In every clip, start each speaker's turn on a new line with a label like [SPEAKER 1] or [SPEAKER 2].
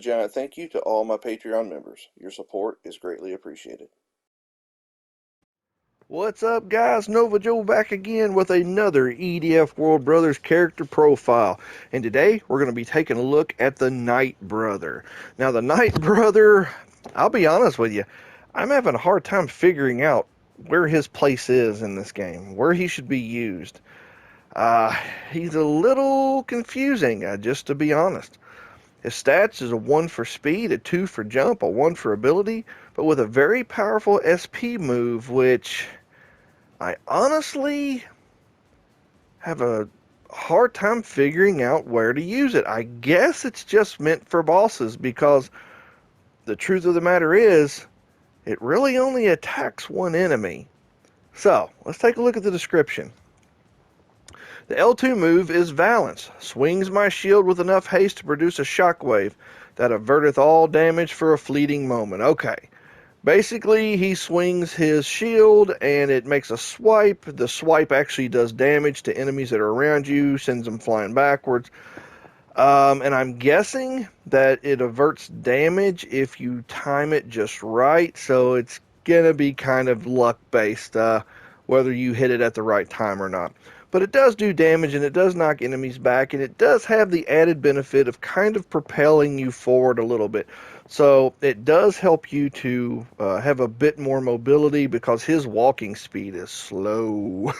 [SPEAKER 1] giant thank you to all my Patreon members. Your support is greatly appreciated.
[SPEAKER 2] What's up, guys? Nova Joe back again with another EDF World Brothers character profile. And today we're going to be taking a look at the Night Brother. Now, the Night Brother, I'll be honest with you, I'm having a hard time figuring out where his place is in this game, where he should be used. He's a little confusing, just to be honest. His stats is a 1 for speed, a 2 for jump, a 1 for ability, but with a very powerful SP move, which I honestly have a hard time figuring out where to use it. I guess it's just meant for bosses, because the truth of the matter is, it really only attacks one enemy. So, let's take a look at the description. The L2 move is Valence. Swings my shield with enough haste to produce a shockwave that averteth all damage for a fleeting moment. Okay. Basically, he swings his shield and it makes a swipe. The swipe actually does damage to enemies that are around you, sends them flying backwards. And I'm guessing that it averts damage if you time it just right. So it's going to be kind of luck-based, whether you hit it at the right time or not. But it does do damage, and it does knock enemies back, and it does have the added benefit of kind of propelling you forward a little bit. So it does help you to have a bit more mobility, because his walking speed is slow.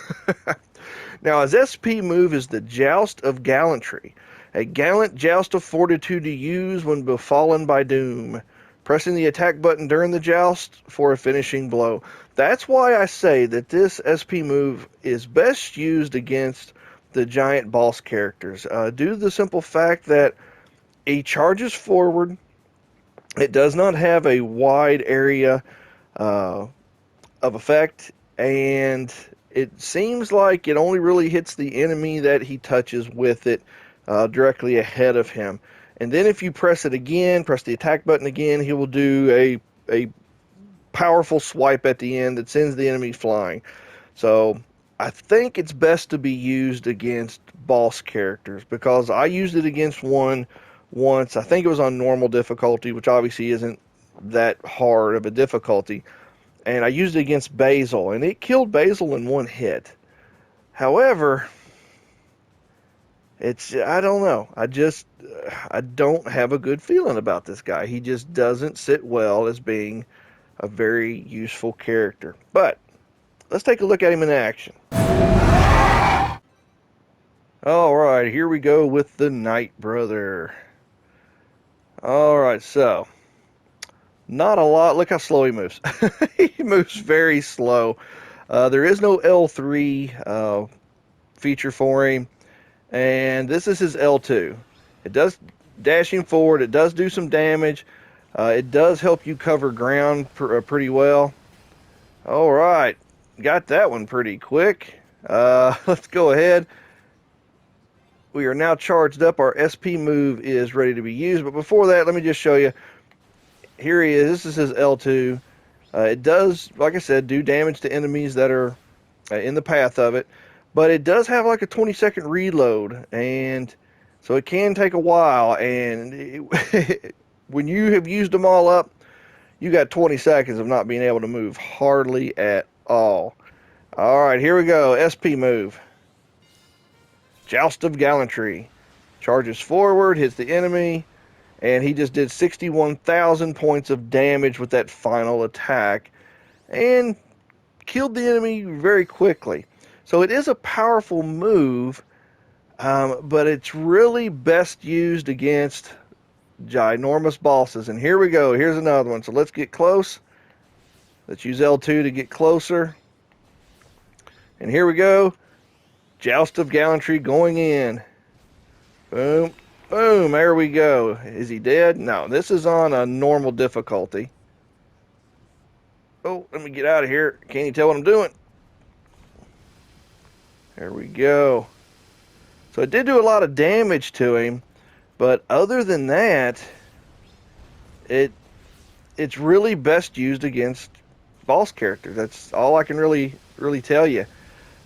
[SPEAKER 2] Now, his SP move is the Joust of Gallantry. A gallant joust of fortitude to use when befallen by doom. Pressing the attack button during the joust for a finishing blow. That's why I say that this SP move is best used against the giant boss characters. Due to the simple fact that he charges forward, it does not have a wide area of effect, and it seems like it only really hits the enemy that he touches with it directly ahead of him. And then if you press it again, press the attack button again, he will do a powerful swipe at the end that sends the enemy flying. So I think it's best to be used against boss characters, because I used it against one once. I think it was on normal difficulty, which obviously isn't that hard of a difficulty. And I used it against Basil, and it killed Basil in one hit. However, I don't know. I don't have a good feeling about this guy. He just doesn't sit well as being a very useful character. But let's take a look at him in action. Alright, here we go with the Night Brother. Alright, so not a lot. Look how slow he moves. He moves very slow. There is no L3 feature for him. And this is his L2. It does dashing forward. It does do some damage. It does help you cover ground pretty well. All right. Got that one pretty quick. Let's go ahead. We are now charged up. Our SP move is ready to be used. But before that, let me just show you. Here he is. This is his L2. It does, like I said, do damage to enemies that are in the path of it. But it does have like a 20-second reload, and so it can take a while. And when you have used them all up, you got 20 seconds of not being able to move hardly at all. All right, here we go. SP move. Joust of Gallantry. Charges forward, hits the enemy, and he just did 61,000 points of damage with that final attack, and killed the enemy very quickly. So it is a powerful move, but it's really best used against ginormous bosses. And here we go. Here's another one. So let's get close. Let's use L2 to get closer. And here we go. Joust of Gallantry going in. Boom. Boom. There we go. Is he dead? No. This is on a normal difficulty. Oh, let me get out of here. Can't you tell what I'm doing? There we go. So it did do a lot of damage to him, but other than that, it's really best used against boss characters. That's all I can really tell you.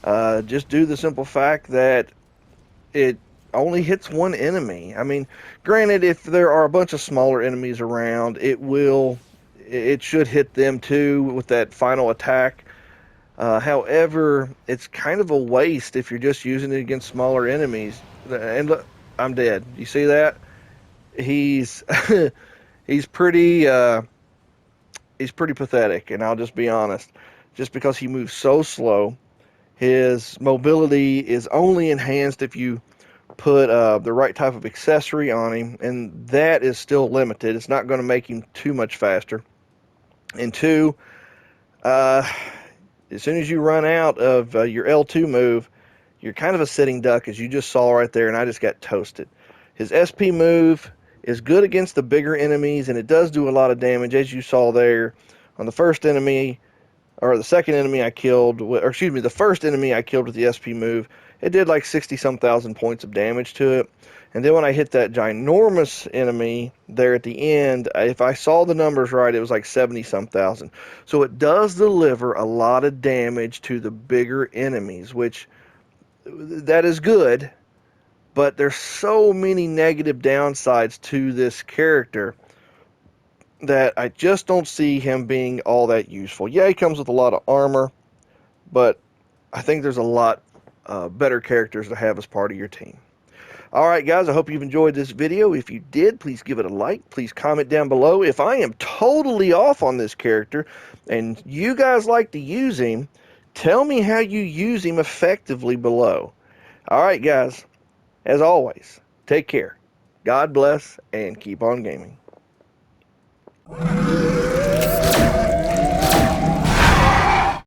[SPEAKER 2] Just due to the simple fact that it only hits one enemy. I mean, granted, if there are a bunch of smaller enemies around, it should hit them too with that final attack. However, it's kind of a waste if you're just using it against smaller enemies. And look, I'm dead. You see that? He's he's pretty he's pretty pathetic, and I'll just be honest. Just because he moves so slow, his mobility is only enhanced if you put the right type of accessory on him, and that is still limited. It's not going to make him too much faster. And two, uh, as soon as you run out of your L2 move, you're kind of a sitting duck, as you just saw right there, and I just got toasted. His SP move is good against the bigger enemies, and it does do a lot of damage, as you saw there on the first enemy, or the second enemy I killed, or excuse me, the first enemy I killed with the SP move. It did like 60-some thousand points of damage to it. And then when I hit that ginormous enemy there at the end, if I saw the numbers right, it was like 70-some thousand. So it does deliver a lot of damage to the bigger enemies, which that is good, but there's so many negative downsides to this character that I just don't see him being all that useful. Yeah, he comes with a lot of armor, but I think there's a lot better characters to have as part of your team. Alright guys, I hope you've enjoyed this video. If you did, please give it a like. Please comment down below. If I am totally off on this character and you guys like to use him, tell me how you use him effectively below. Alright guys, as always, take care. God bless and keep on gaming.